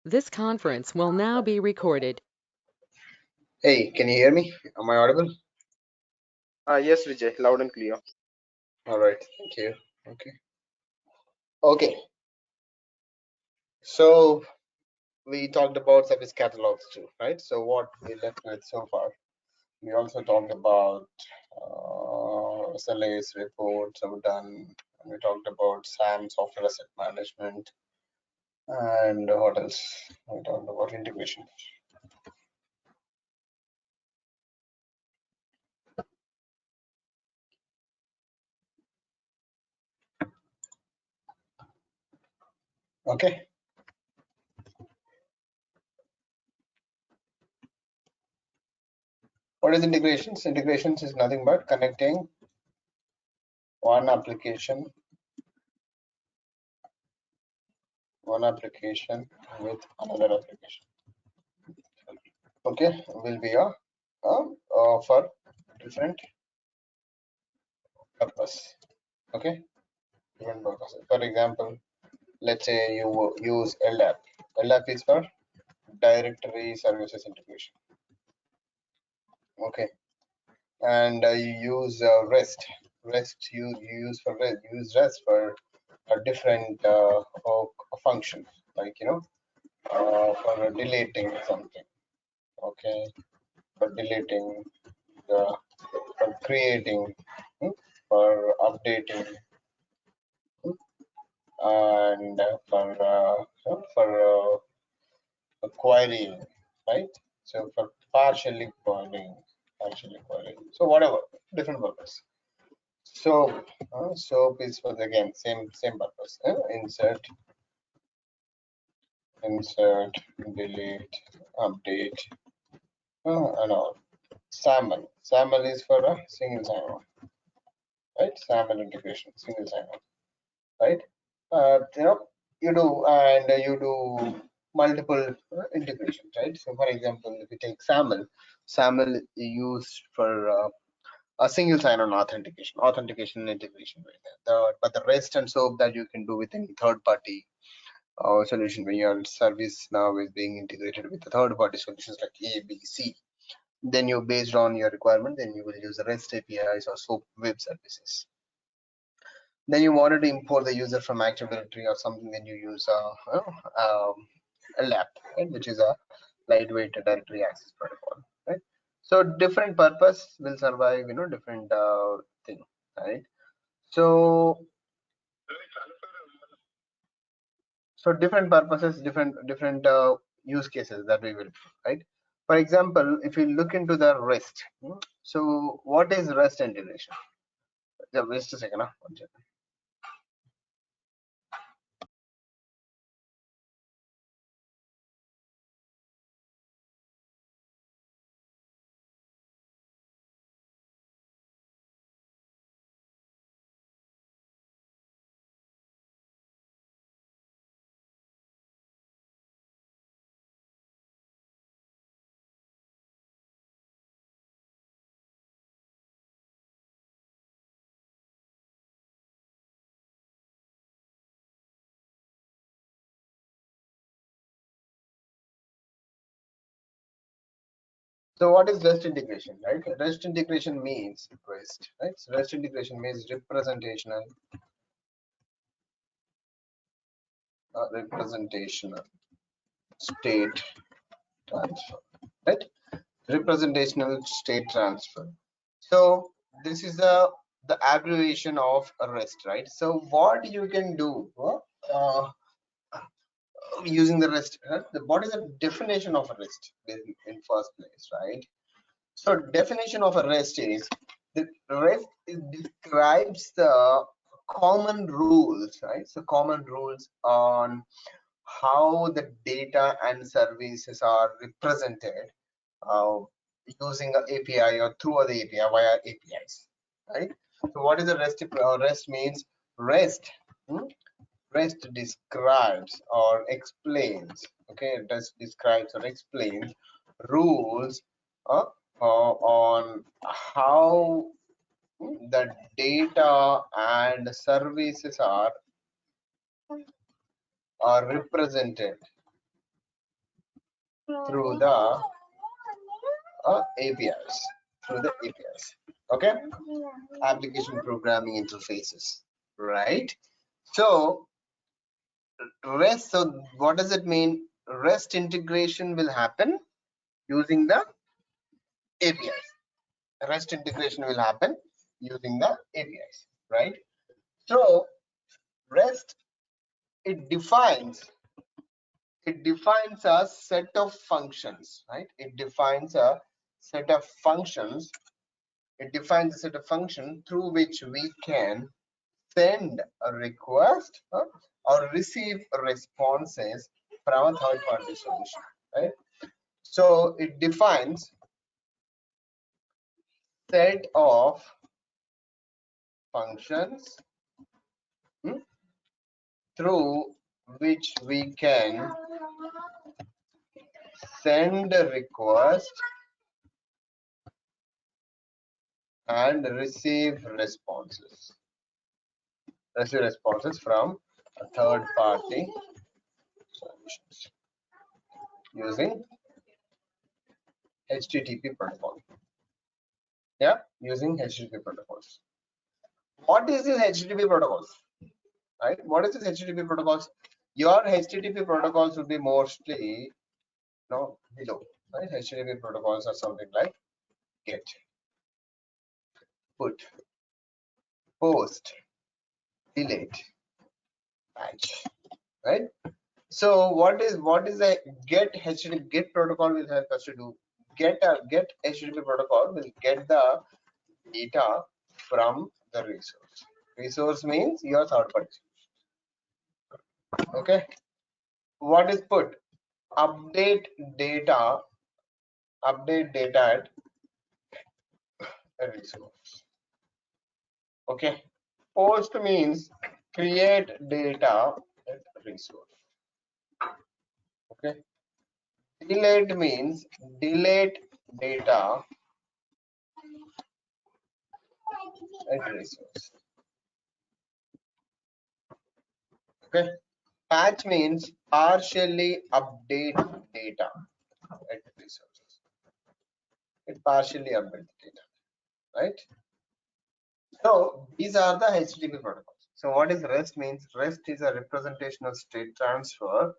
This conference will now be recorded. Hey, can you hear me? Am I audible? Yes, Vijay, loud and clear. All right, thank you. Okay. So we talked about service catalogs too, right? So what we left with so far, we also talked about SLAs, reports have done, and we talked about SAM, software asset management, and what else? We talked about integration. Okay. What is integrations? Integrations is nothing but connecting one application with another application. Okay, will be for different purpose. Okay, different purposes. For example, let's say you use ldap. ldap is for directory services integration. Okay, and you use rest you use for rest for a different function, like for deleting something. Okay, for deleting the for creating, for updating, and for querying, right? So for partially querying. So whatever, different purpose. So soap is for the, again, same purpose. Insert, delete, update, and all. SAML is for a single sign-on, right? SAML integration, single sign-on, right? You do multiple integrations, right? So for example, if you take SAML is used for a single sign-on authentication integration, right? But the rest and SOAP that you can do with any third-party solution, when your service now is being integrated with the third-party solutions like A, B, C, then you, based on your requirement, then you will use the REST APIs or SOAP web services. Then you wanted to import the user from Active Directory or something, then you use ldap, right, which is a lightweight directory access protocol, right? So different purpose will survive, different thing, right? So different purposes, different use cases that we will, right? For example, if you look into the REST, so what is REST integration? Just a second. One second. So what is REST integration, right? REST integration means REST, right? So REST integration means representational state transfer, right? Representational state transfer. So this is the abbreviation of REST, right? So what you can do using the REST, what is the definition of a REST in first place, right? So definition of a REST is the REST describes the common rules, right? So common rules on how the data and services are represented uh, using an API or through the API via APIs, right? So what is the REST? REST means REST. REST describes or explains. Okay, REST describes or explains rules on how the data and services are represented through the APIs, through the APIs. Okay, application programming interfaces, right? So REST. So what does it mean? REST integration will happen using the APIs. REST integration will happen using the APIs, right? So REST, it defines a set of functions, right? It defines a set of functions. It defines a set of functions through which we can send a request or receive responses from a third-party solution, right? So it defines set of functions through which we can send a request and receive responses from a third party solutions using HTTP protocol. Yeah, using HTTP protocols. What is this HTTP protocols? Right? What is this HTTP protocols? Your HTTP protocols will be mostly below. Right? HTTP protocols are something like get, put, post, delete, patch. Right? So what is the get HTTP get protocol will help us to do? Get HTTP protocol will get the data from the resource. Resource means your third party. Okay. What is put? Update data at a resource. Okay. Post means create data at resource. Okay. Delete means delete data at resource. Okay. Patch means partially update data at resources. It partially update the data, right? So these are the HTTP protocols. So what is REST means? REST is a representation of state transfer,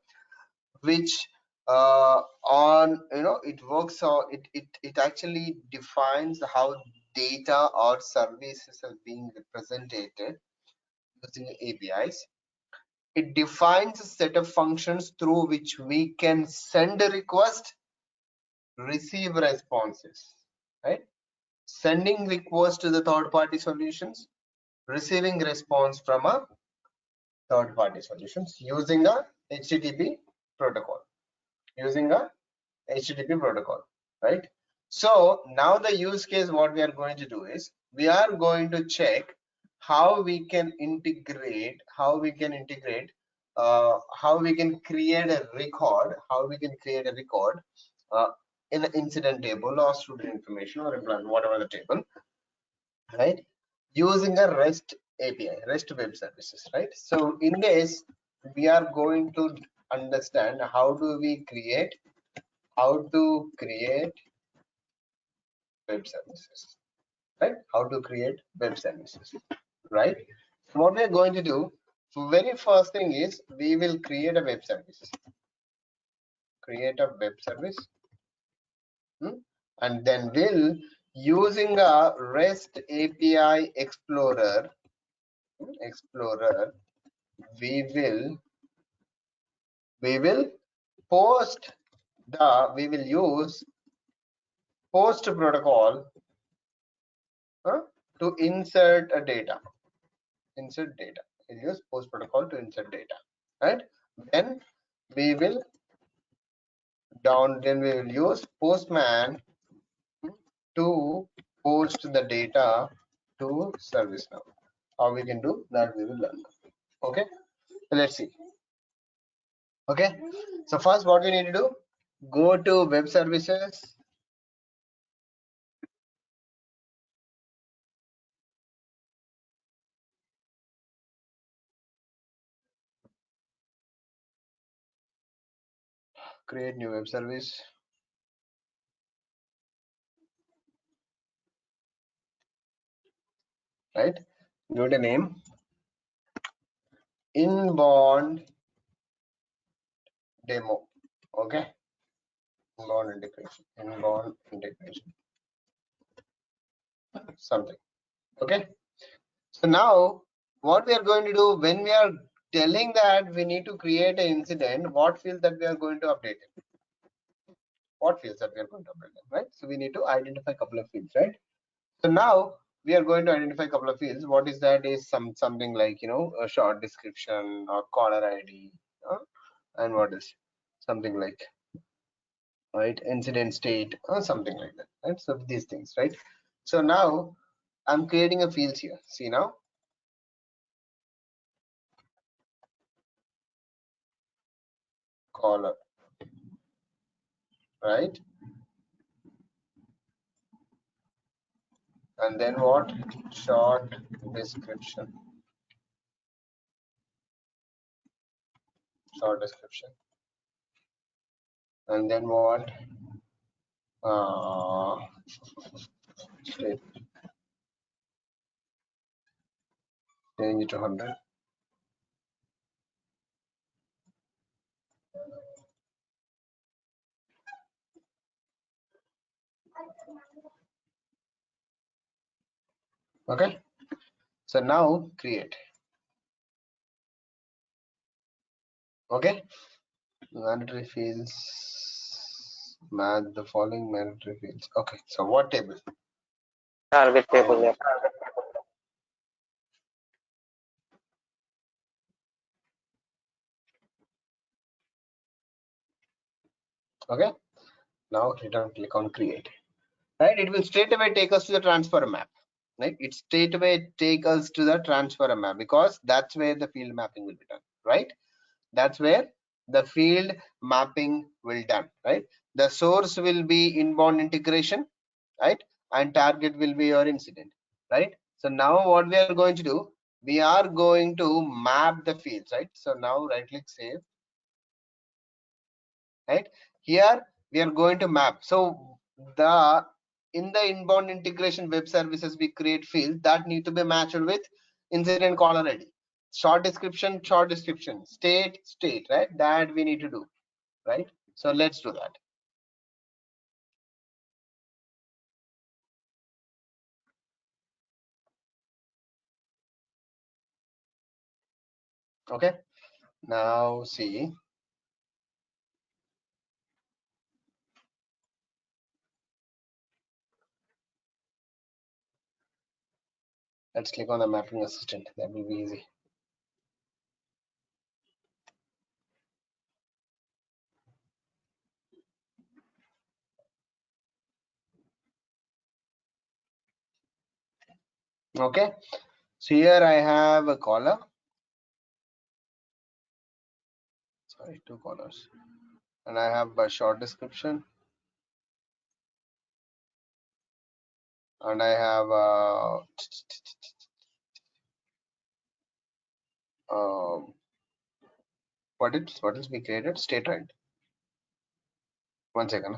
which it works on it actually defines how data or services are being represented using APIs. It defines a set of functions through which we can send a request, receive responses, right? Sending request to the third party solutions, receiving response from a third party solutions using a HTTP protocol, right? So now the use case, what we are going to do is we are going to check how we can integrate, how we can create a record, in an incident table or student information or employment, whatever the table, right? Using a REST API, REST web services, right? So in this, we are going to understand how we create web services, right? How to create web services, right? So what we're going to do, very first thing is we will create a web service, and then we'll using a REST API Explorer, we will use post protocol to insert data. We'll use post protocol to insert data, right? Then we will use Postman to post the data to ServiceNow. How we can do that, we will learn. Okay, so let's see. Okay, so first what we need to do, go to web services, create new web service. Right, give it a name, inbound demo. Okay, inbound integration, something. Okay, so now what we are going to do when we are telling that we need to create an incident, what field that we are going to update it, what fields that we are going to update them, right? So we need to identify a couple of fields, right? So now we are going to identify a couple of fields. What is that? Is something like, you know, a short description or caller ID, and what is something like, right, incident state or something like that, right? So these things, right? So now I'm creating a field here. See now, caller, right? And then what? Short description, short description. And then what? State, change it to 100. Okay, so now create. Okay, mandatory fields, match the following mandatory fields. Okay, so what table? Target table. Yeah. Okay, now return, click on create. Right, it will straight away take us to the transfer map. Right, it straight away take us to the transfer map because that's where the field mapping will be done. Right, that's where the field mapping will done. Right, the source will be inbound integration, right, and target will be your incident. Right, so now what we are going to do, we are going to map the fields. Right, so now right click, save. Right, here we are going to map. So the in the inbound integration web services we create fields that need to be matched with incident caller ID, short description, state, right, that we need to do. Right, so let's do that. Okay, now see, let's click on the mapping assistant. That will be easy. Okay, so here I have a caller, sorry, two callers, and I have a short description, and I have what else we created? State, right? One second.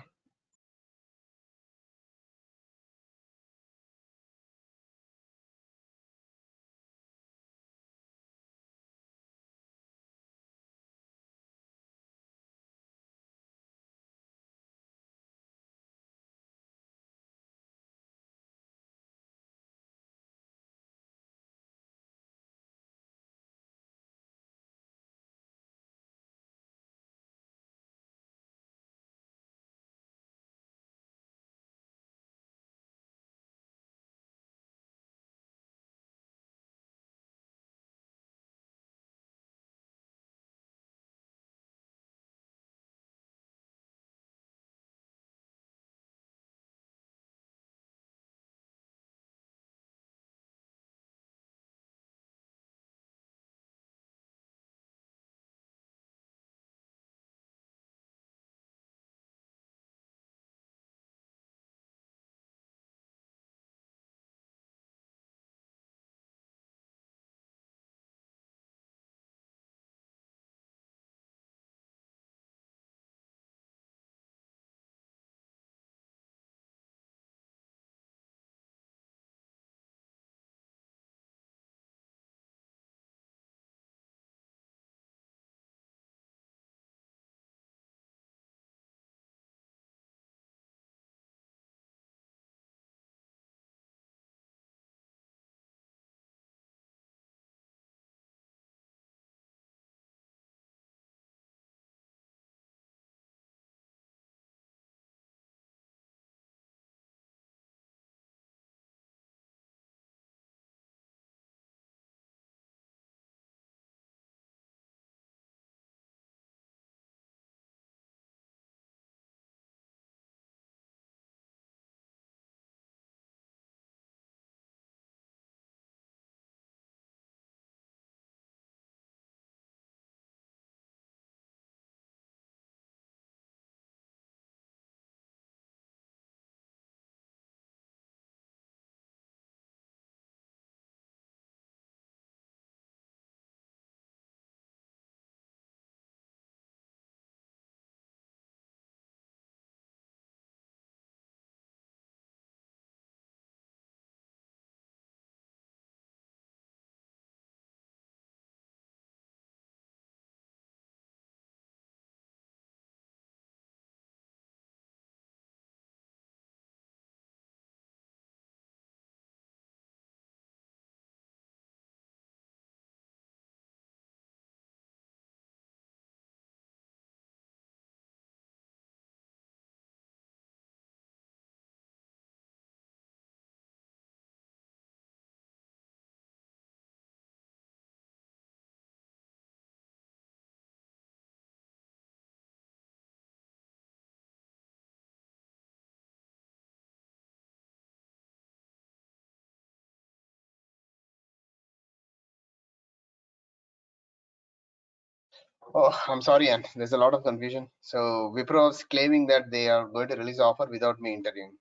Oh, I'm sorry, Ann. There's a lot of confusion. So Wipro is claiming that they are going to release offer without me interviewing.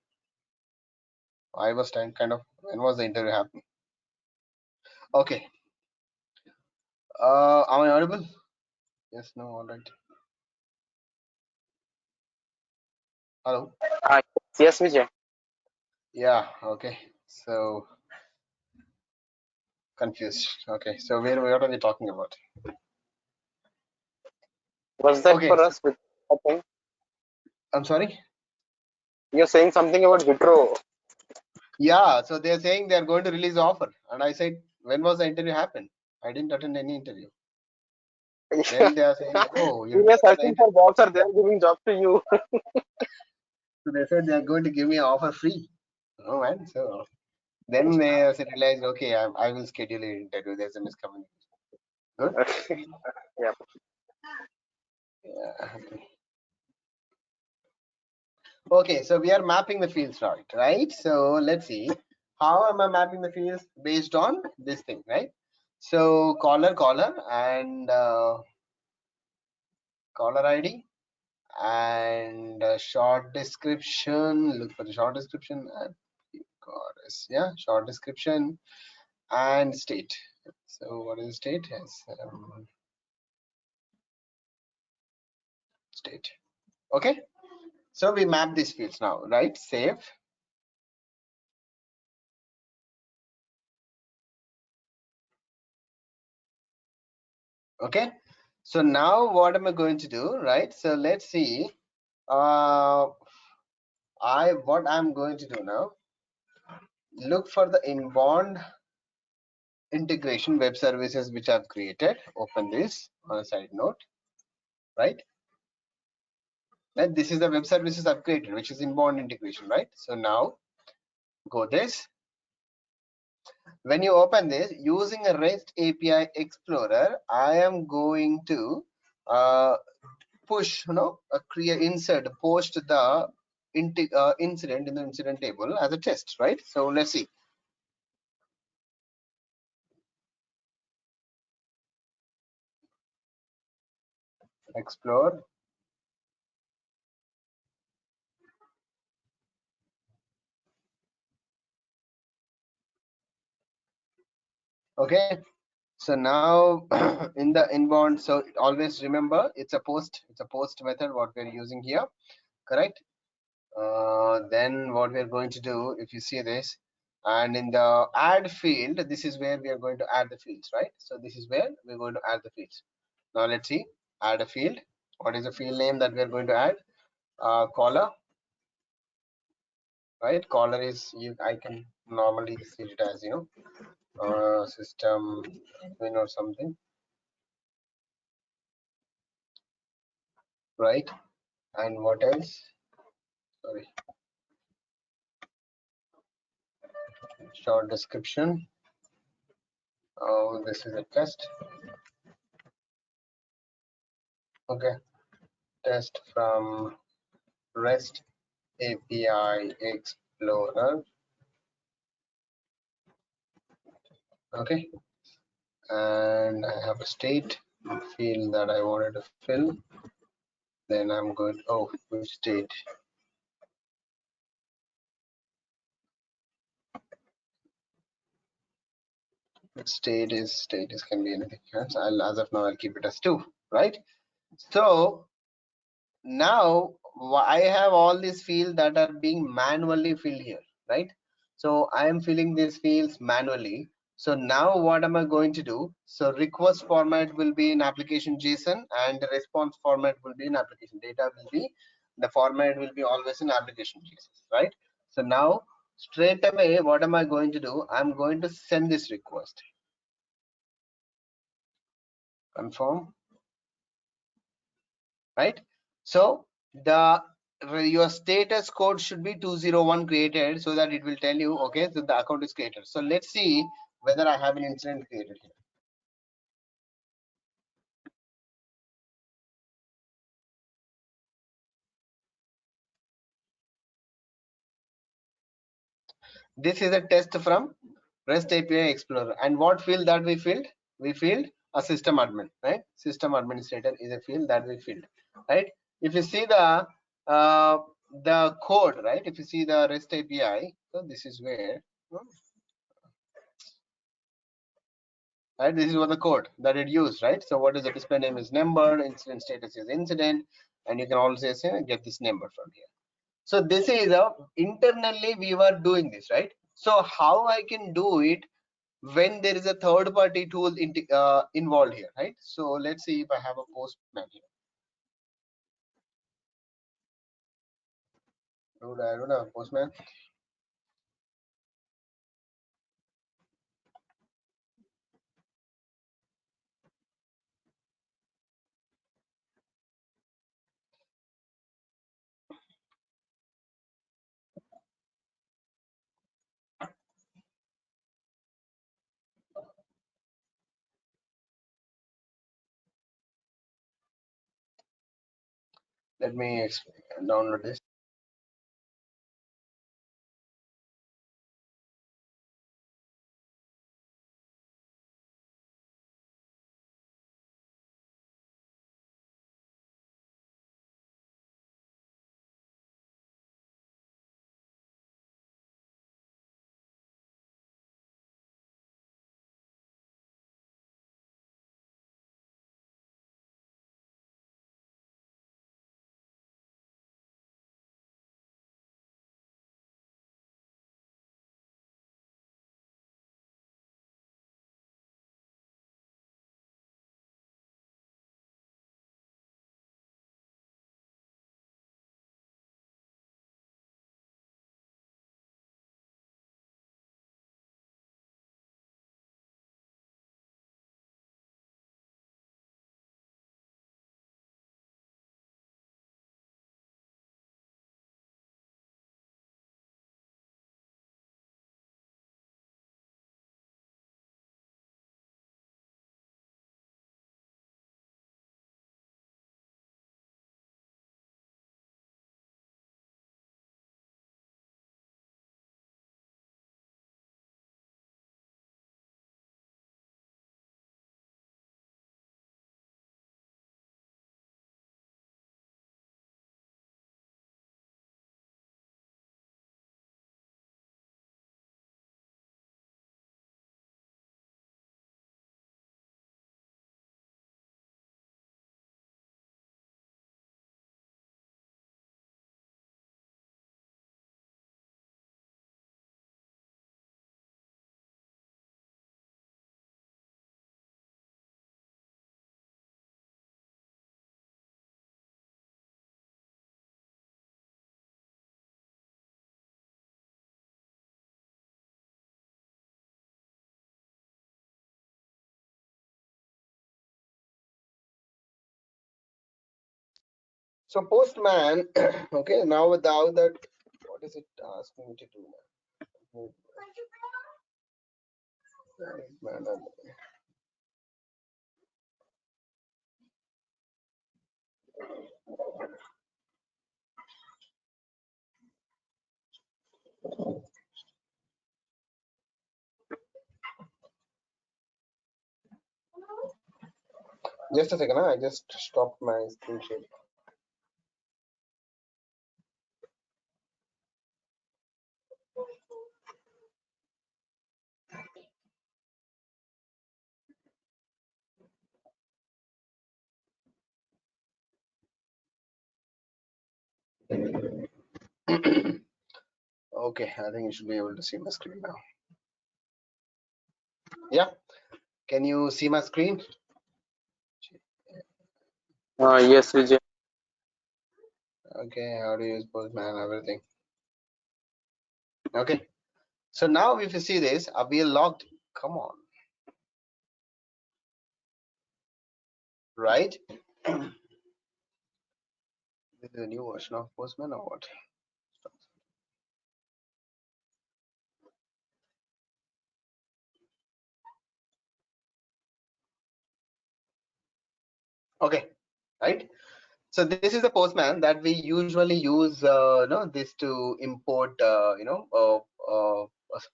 I was kind of, when was the interview happening? Okay. Am I audible? Yes, no, all right. Hello. Ah, yes, Vijay. Yeah, okay. So confused. Okay, so what are we talking about? Was that Okay, for so us? I think I'm sorry. you're saying something about Wipro. Yeah, so they're saying they're going to release the offer, and I said, when was the interview happen? I didn't attend any interview. Then they are saying, oh, you We didn't were attend the searching interview. for jobs, or they're giving job to you. So they said they're going to give me an offer free. Oh man, so then they realized, okay, I will schedule an interview. There's a miscommunication. Good. Yeah. Yeah. Okay, so we are mapping the fields, right? So let's see, how am I mapping the fields based on this thing, right? So caller, and caller ID and short description. Look for the short description and yeah, short description and state. So what is state? Yes, state. Okay. So we map these fields now, right? Save. Okay. So now what am I going to do, right? So let's see. What I'm going to do now, look for the inbound integration web services which I've created. Open this on a side note, right? And this is the web services I've created, which is inbound integration, right? So now go this. When you open this using a REST API Explorer, I am going to push, create, insert, post the incident in the incident table as a test, right? So let's see. Explore. Okay. So now in the inbound, so always remember it's a post method what we're using here, correct? Then what we're going to do, if you see this, and in the add field, this is where we are going to add the fields, right? So this is where we're going to add the fields. Now let's see, add a field. What is the field name that we're going to add? Caller, right? Caller is, I can normally see it as, system admin or something, right? And what else? Sorry, short description. Oh, this is a test. Okay, test from REST API Explorer. Okay, and I have a state field that I wanted to fill. Then I'm good. Oh, which state? State is can be anything. Yes, as of now I'll keep it as 2, right? So now I have all these fields that are being manually filled here, right? So I am filling these fields manually. So now what am I going to do? So request format will be in application JSON and the response format will be in application data will be, the format will be always in application JSON, right? So now straight away what am I going to do? I'm going to send this request. Confirm, right? So the your status code should be 201 created, so that it will tell you, okay, so the account is created. So let's see whether I have an incident created here. This is a test from REST API Explorer, and what field that we filled? We filled a system admin, right? System administrator is a field that we filled, right? If you see the code, right? If you see the REST API, so this is where, right? This is what the code that it used, right? So what is the display name is number, incident status is incident, and you can also say get this number from here. So this is internally we were doing this, right? So how I can do it when there is a third party tool involved here, right? So let's see if I have a Postman here. I don't have a Postman. Let me download this. So Postman, okay, now without that, what is it asking me to do now? Just a second, I just stopped my screen share. Okay, I think you should be able to see my screen now. Yeah, can you see my screen? Yes, Vijay. Okay, how do you use Postman, everything. Okay, so now if you see this, we are logged. Come on, right? This is a new version of Postman or what? Okay, right? So this is the Postman that we usually use, this to import,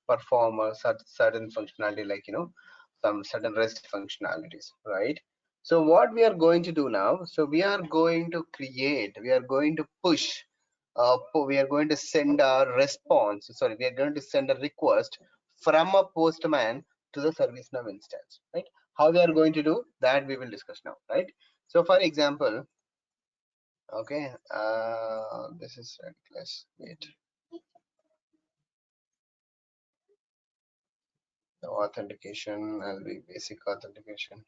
perform a certain functionality, like some certain REST functionalities, right? So what we are going to do now, so we are going to push, we are going to send a response, sorry, we are going to send a request from a Postman to the ServiceNow instance, right? How we are going to do that, we will discuss now, right? So for example, okay, this is ridiculous. Wait, the authentication will be basic authentication,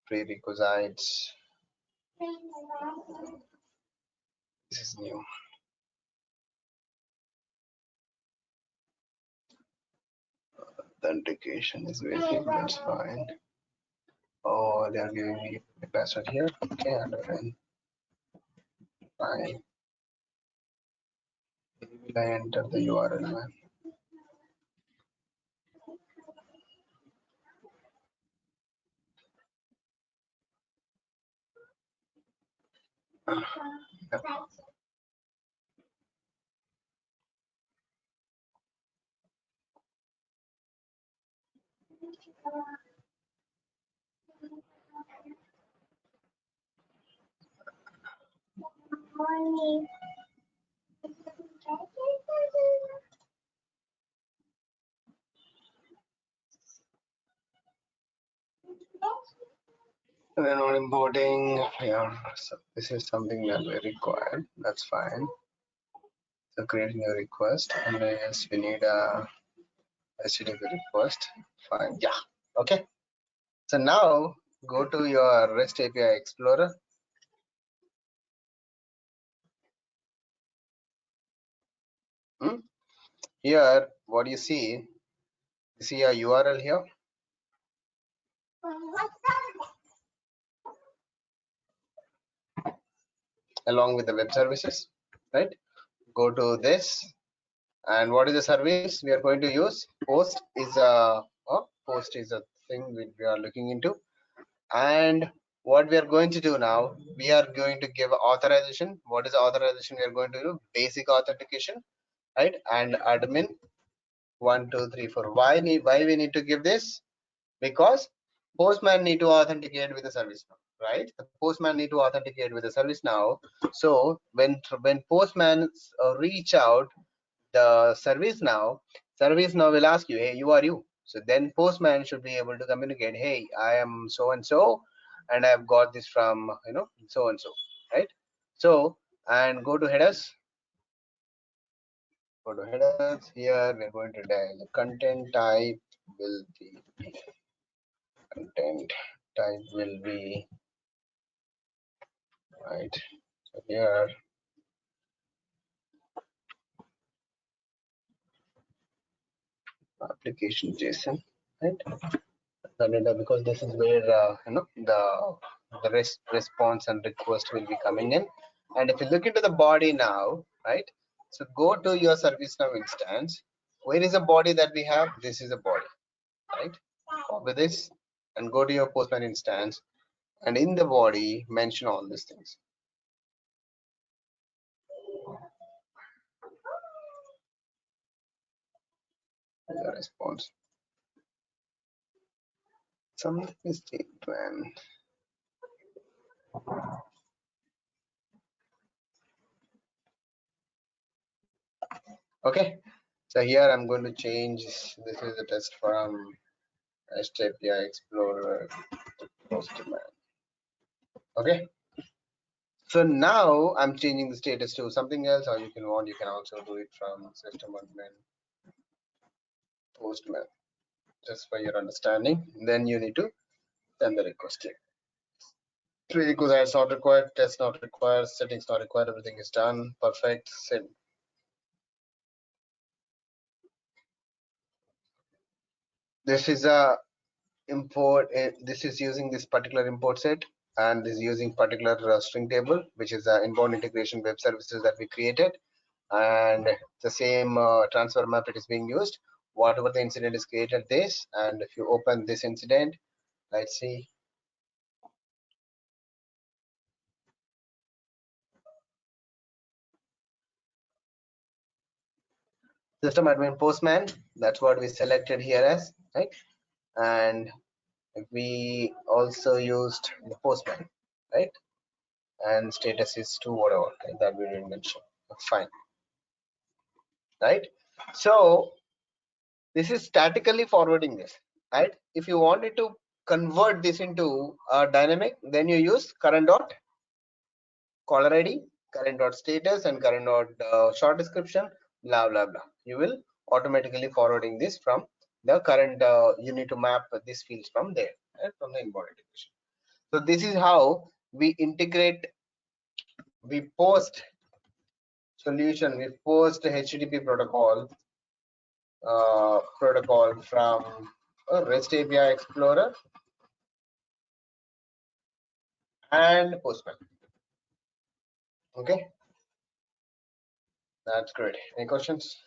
prerequisites. This is new. Authentication is basic, that's fine. Oh, they are giving me the password here. Okay, and then fine. Will I enter the URL? Man? Yep. We're not importing. Yeah, so this is something that we require. That's fine. So creating a request, and yes, we need a HTTP request. Fine. Yeah. Okay. So now go to your REST API Explorer. Here, what you see a URL here. Along with the web services, right? Go to this, and what is the service we are going to use? Post is a thing we are looking into, and what we are going to do now, we are going to give authorization. What is the authorization we are going to do? Basic authentication, right? And admin 1 2 3 4. Why we need to give this? Because Postman need to authenticate with the ServiceNow, right? The Postman need to authenticate with the ServiceNow. So when Postman reach out the ServiceNow will ask you, hey, you are you. So then Postman should be able to communicate, hey, I am so and so, and I've got this from so and so, right? So, and go to headers. Go to headers. Here we're going to dial content type will be content type will be right. So here application JSON, right? Because this is where the response and request will be coming in. And if you look into the body now, right? So go to your ServiceNow instance. Where is the body that we have? This is a body, right? Copy this and go to your Postman instance, and in the body mention all these things. The response. Something is plan. Okay, so here I'm going to change. This is a test from REST API Explorer Postman. Okay, so now I'm changing the status to something else, or you can also do it from system admin Postman, just for your understanding. Then you need to send the request here. Prerequisites not required, test not required, settings not required, everything is done. Perfect. Send. This is a import. This is using this particular import set, and this is using particular string table, which is the inbound integration web services that we created, and the same transfer map it is being used. Whatever the incident is created this, and if you open this incident, let's see. System admin Postman, that's what we selected here as, right? and we also used the Postman, right? And status is to whatever, right? That we didn't mention. Fine, right? So this is statically forwarding this, right? If you wanted to convert this into a dynamic, then you use current dot caller ID, current dot status, and current dot short description, blah blah blah. You will automatically forwarding this from the current. You need to map these fields from there, right? From the import integration. So this is how we integrate, we post solution, we post HTTP protocol from REST API Explorer and Postman. Okay, that's great. Any questions?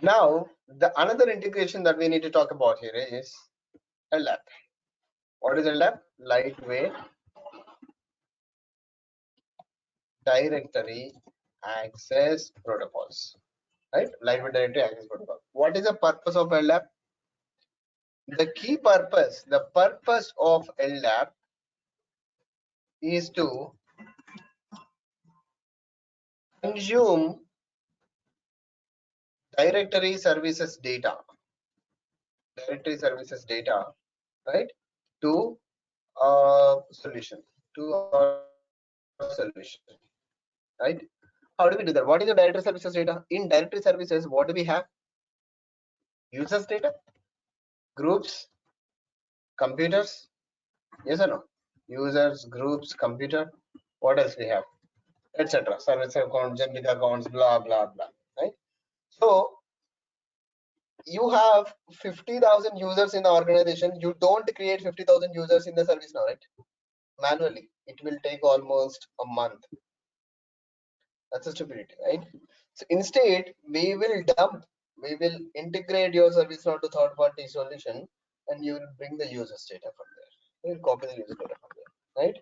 Now, the another integration that we need to talk about here is ldap. What is ldap? Lightweight directory access protocols, right? Lightweight directory access protocol. What is the purpose of ldap? The key purpose, the purpose of ldap is to consume directory services data, right, to solution, to our solution, right? How do we do that? What is the directory services data? In directory services, what do we have? Users data, groups, computers, yes or no? Users, groups, computer. What else we have? Etc. Service accounts, generic accounts, blah blah blah. Right. So you have 50,000 users in the organization. You don't create 50,000 users in the service now, right? Manually, it will take almost a month. That's a stupidity, right? So instead, we will integrate your service now to third-party solution, and you will bring the users data from there. You will copy the user data from there, right?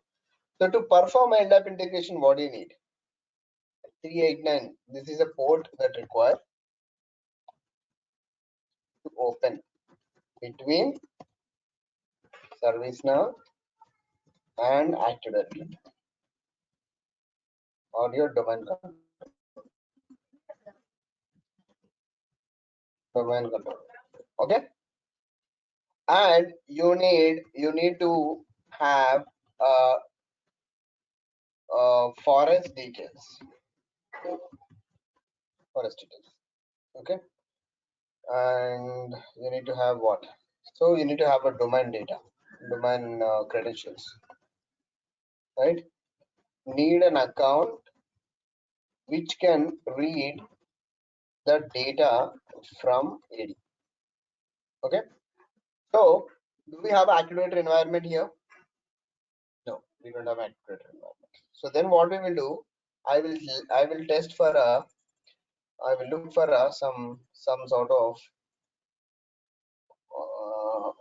So to perform ldap integration, what do you need? 389. This is a port that requires to open between ServiceNow and Active Directory or your domain control. Okay, and you need to have forest details. Okay, and you need to have what? So you need to have a domain data, domain credentials, right? Need an account which can read the data from AD. Okay, so do we have activator environment here? No, we don't have activator environment. So then what we will do, I will test for a, I will look for a, some sort of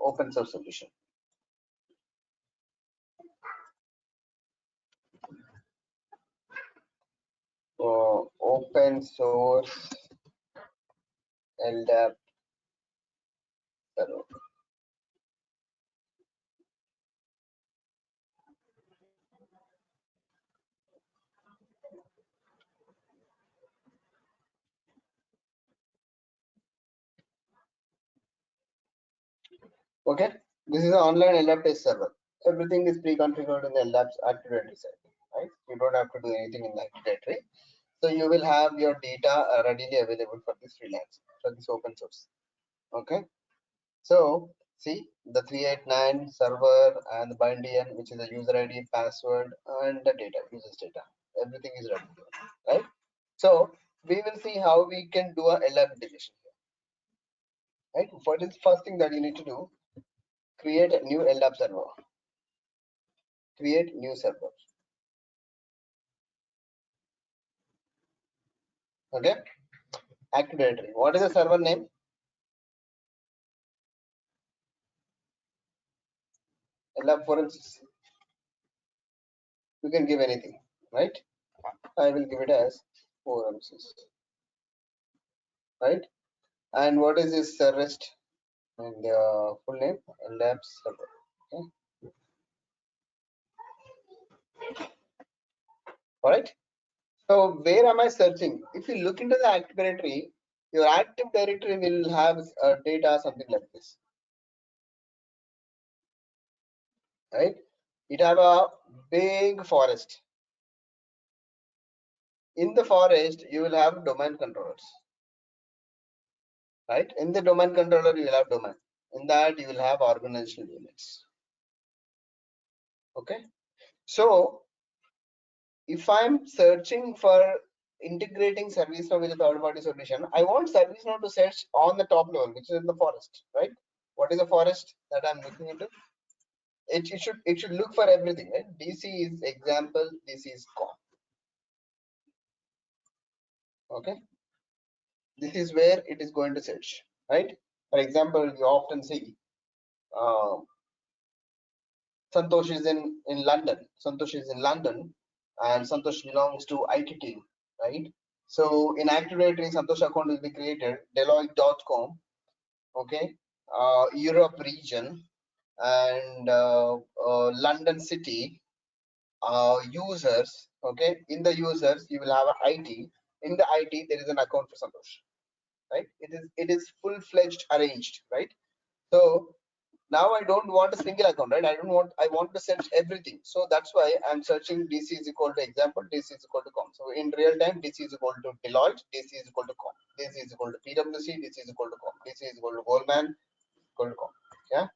open source solution. Open source ldap server. Okay, this is an online ldap test server. Everything is pre-configured in the ldap's Active Directory side, right? You don't have to do anything in the Active Directory. So you will have your data readily available for this freelance, for this open source. Okay, so see the 389 server and the bindian, which is the user ID, password, and the data, users data. Everything is ready, right? So we will see how we can do a ldap integration here, right? What is the first thing that you need to do? Create a new ldap server. Create new server. Okay, Active Directory. What is the server name? ldap forensics. You can give anything, right? I will give it as forums, right? And what is this REST and full name? ldap server. Okay. All right. So where am I searching? If you look into the Active Directory, your Active Directory will have data something like this, right? It have a big forest. In the forest, you will have domain controllers, right? In the domain controller, you will have domain. In that, you will have organizational units. Okay. So if I'm searching for integrating ServiceNow with a third-party solution, I want ServiceNow to search on the top level, which is in the forest, right? What is the forest that I'm looking into? It should look for everything, right? DC is example, this is com. Okay, this is where it is going to search, right? For example, you often see Santosh is in London. Santosh is in London, and Santosh belongs to IT team, right? So in Active Directory, Santosh account will be created. Deloitte.com, okay, Europe region, and London city, users. Okay, in the users you will have a IT. In the IT there is an account for Santosh, right? It is full-fledged arranged, right? So now I don't want a single account, right? I want to search everything. So that's why I'm searching DC is equal to example, DC is equal to com. So in real time, DC is equal to Deloitte, DC is equal to com, DC is equal to PwC, DC is equal to com, DC is equal to Goldman, equal to com. Yeah,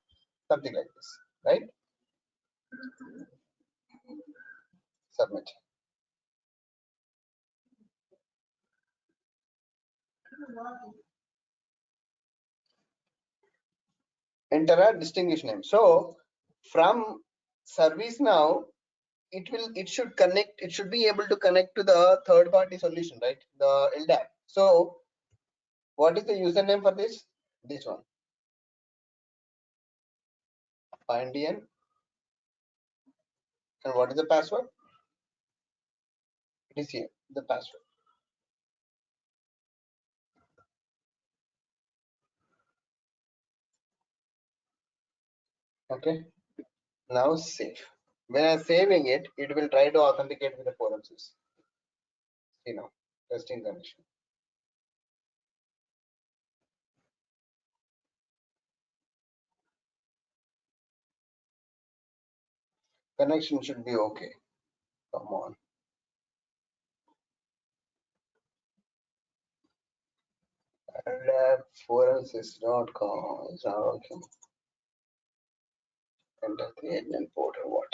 something like this, right? Submit. Enter a distinguished name. So from ServiceNow, it should connect, it should be able to connect to the third party solution, right? The LDAP. So what is the username for this? This one. Indian. And what is the password? It is here, the password. Okay. Now save. When I'm saving it, it will try to authenticate with the forums. You know, testing connection. Connection should be okay. Come on. Forums.com is not working. Enter the admin port or what?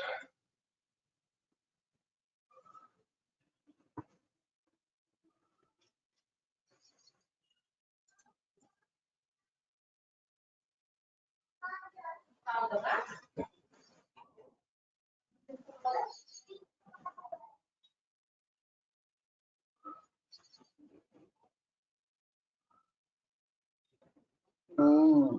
Hmm.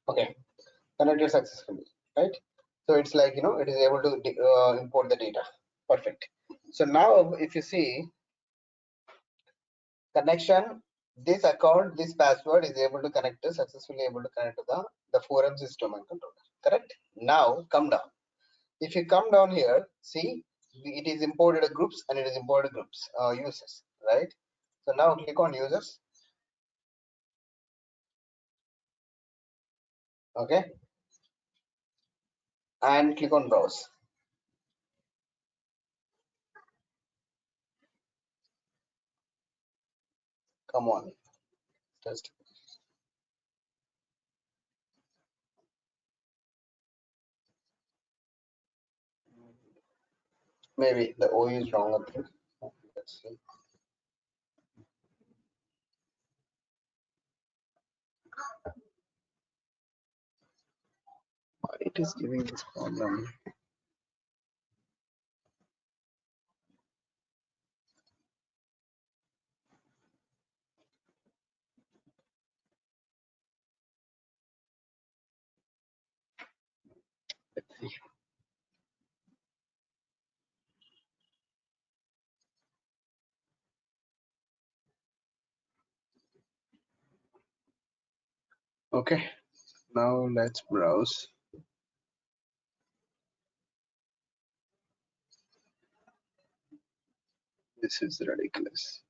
Okay, connected successfully, right? So it's like, you know, it is able to import the data. Perfect. So now if you see connection, this account, this password is able to connect to successfully able to connect to the forum system and controller. Correct. Now come down. If you come down here, see it is imported groups and it is imported groups users, right? So now click on users. Okay, and click on browse. Come on, test. Maybe the O is wrong up here. Let's see. Why it is giving this problem? Let's see. Okay, now let's browse. This is ridiculous.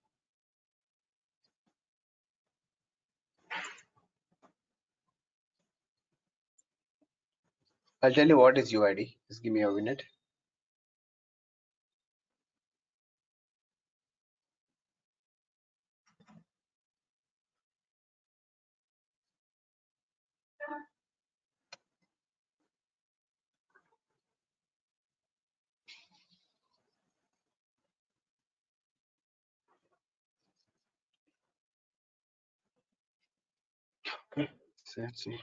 I'll tell you what is UID. Just give me a minute. Okay, so let's see.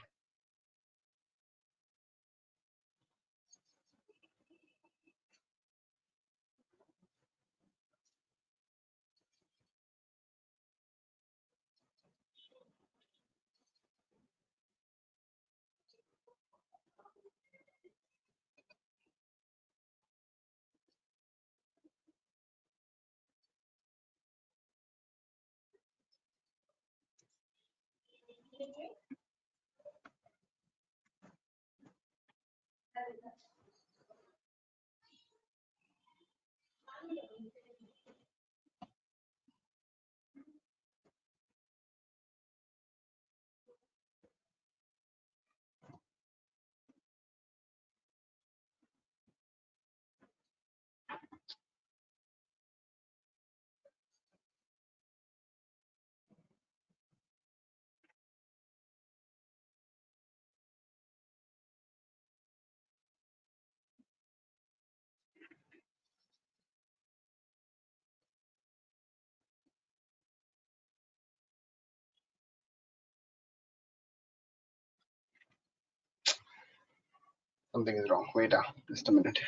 Something is wrong. Wait, just a minute.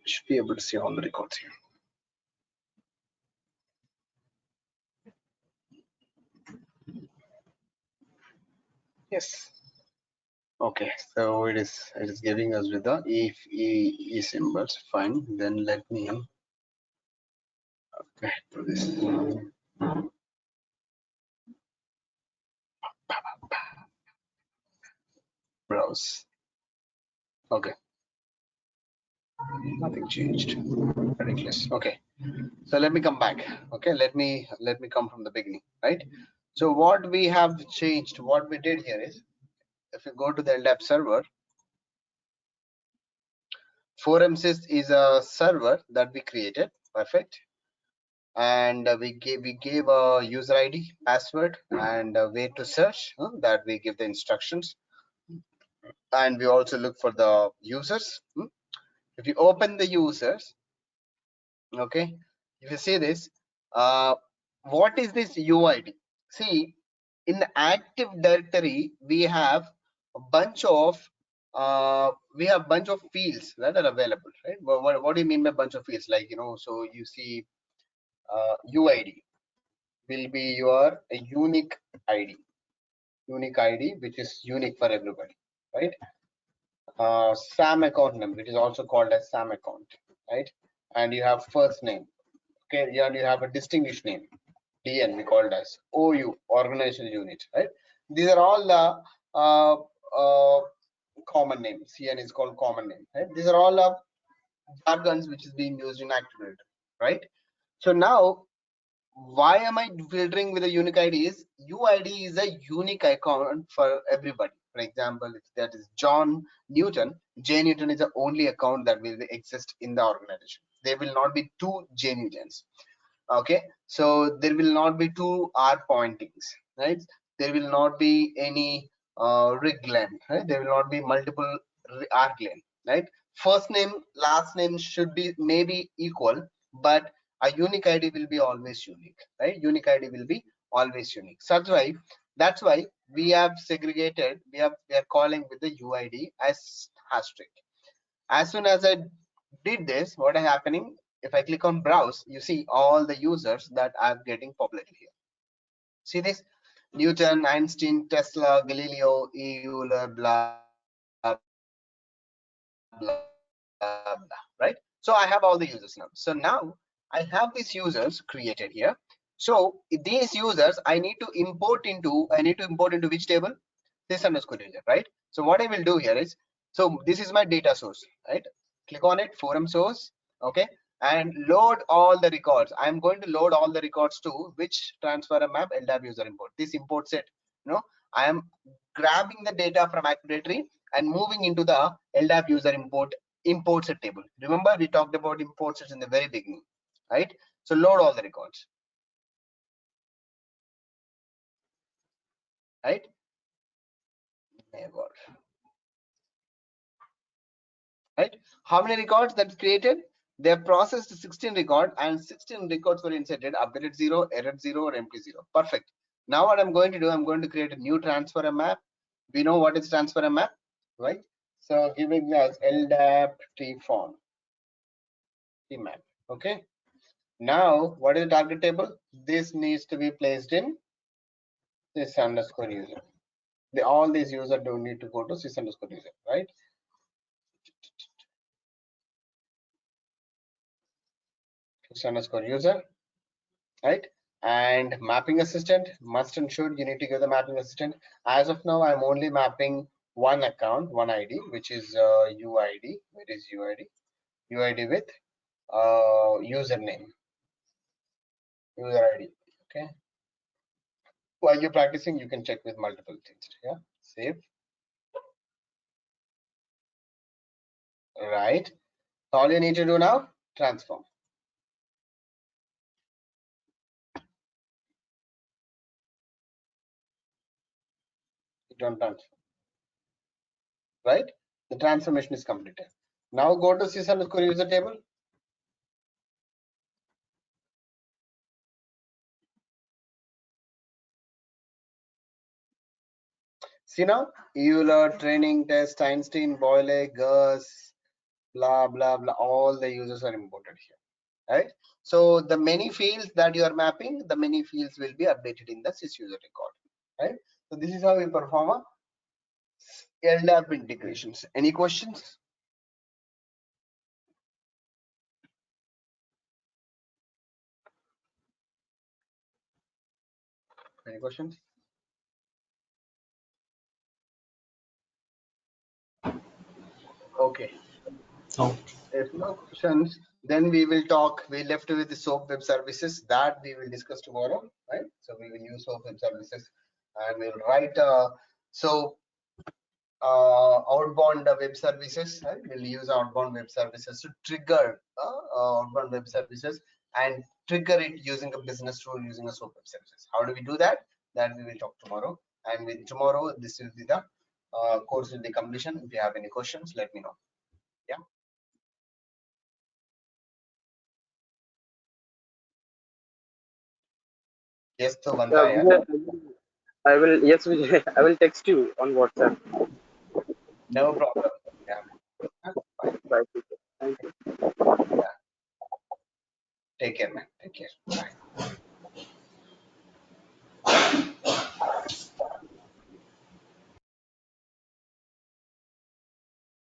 Should be able to see all the records here. Yes. Okay, so it is giving us with the if e symbols. Fine. Then let me do this. Browse. Okay, nothing changed. Ridiculous. Okay, so let me come back. Okay, let me come from the beginning, right? So what we have changed, what we did here is, if you go to the ldap server, 4msys is a server that we created. Perfect. And we gave a user ID, password, and a way to search, that we give the instructions. And we also look for the users. If you open the users, okay, if you see this, what is this UID? See, in the active directory we have a bunch of fields that are available, right? What do you mean by bunch of fields? Like, so you see, UID will be your unique ID, which is unique for everybody, right? SAM account name, which is also called as SAM account, right? And you have first name, okay, and you have a distinguished name, DN, we call it as OU, organizational unit, right? These are all the common names. CN is called common name, right? These are all jargons which is being used in Active Directory, right? So now, why am I filtering with a unique ID? Is UID is a unique account for everybody. For example, if that is John Newton, J Newton is the only account that will exist in the organization. There will not be two J Newtons. Okay, so there will not be two R pointings, right? There will not be any rig length, right? There will not be multiple arc length, right? First name, last name should be maybe equal, but a unique ID will be always unique, right? Unique ID will be always unique. So that's why we have segregated, we are calling with the UID as asterisk. As soon as I did this, what is happening? If I click on browse, you see all the users that are getting populated here. See this? Newton, Einstein, Tesla, Galileo, Euler, blah, blah, blah, right? So I have all the users now. So now I have these users created here. So these users I need to import into which table? This underscore user, right? So what I will do here is, so this is my data source, right? Click on it, forum source, okay, and load all the records. I'm going to load all the records to which transfer map ldap user import. This imports it. I am grabbing the data from Active Directory and moving into the ldap user imports a table. Remember we talked about imports in the very beginning, right? So load all the records, right? Never. Right? How many records that's created? They have processed 16 records and 16 records were inserted, updated 0, error 0, or empty 0. Perfect. Now what I'm going to do, I'm going to create a new transfer map. We know what is transfer map, right? So giving us ldap t form t map. Okay. Now what is the target table? This needs to be placed in this underscore user. All these users don't need to go to sys underscore user, right? Sys underscore user, right? And mapping assistant, must and should, you need to give the mapping assistant. As of now, I'm only mapping one account, one ID, which is UID. It is UID, UID with username, user ID. Okay. While you're practicing, you can check with multiple things. Yeah. Save. Right. All you need to do now, transform. Don't transform. Right. The transformation is completed. Now go to sys underscore user table. See now, Euler, training test, Einstein, Boyle, Gus, blah, blah, blah. All the users are imported here, right? So the many fields that you are mapping, the many fields will be updated in the sys user record, right? So this is how we perform a LDAP integrations. Any questions? Any questions? Okay. No. If no questions, then we will talk. We left with the SOAP web services that we will discuss tomorrow, right? So we will use SOAP web services and we'll write so outbound web services, right? We'll use outbound web services to trigger outbound web services and trigger it using a business rule using a SOAP web services. How do we do that? That we will talk tomorrow. And with tomorrow, this will be the course will be completion. If you have any questions, let me know. Yeah. Yes, so Vanta, yeah. Vijay, I will, yes, Vijay, I will text you on WhatsApp. No problem.